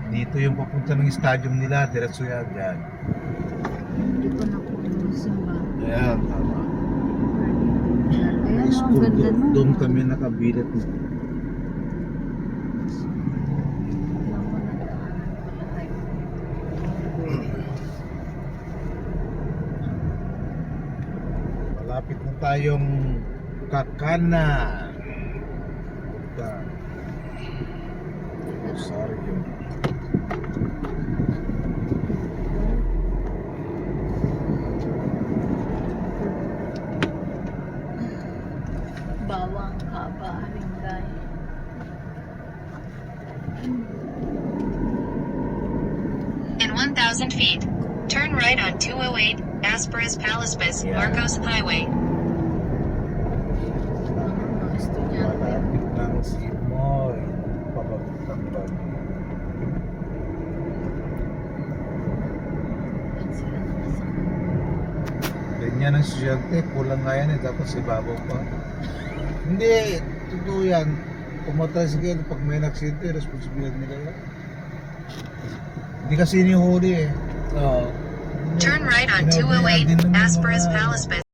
Dito yung papunta ng stadium nila, diretso yan, dyan. Hindi ko na po yung simba. Ayan, tama. Ayan o, ang School ganda nun. doon kami nakabilet mo. Malapit na tayong Kakana. Rosario. Bawang Haba, Haringay. In 1,000 feet, turn right on 208, Asperas Palaspis, Yeah. Marcos Highway. Mga estudyante. Malapit ng Simoy. Papapuntang Baguio. Yan sila nakasama. Ganyan ang estudyante, kulang nga yan eh, dapat si Babaw pa. Hindi, totoo yan. Pumatricycle, pag may naksidente, responsibilidad nila yan. Hindi kasi inihuli eh. Turn right on Pinabayaan din 208, naman yung Asperas mga- Palaspis.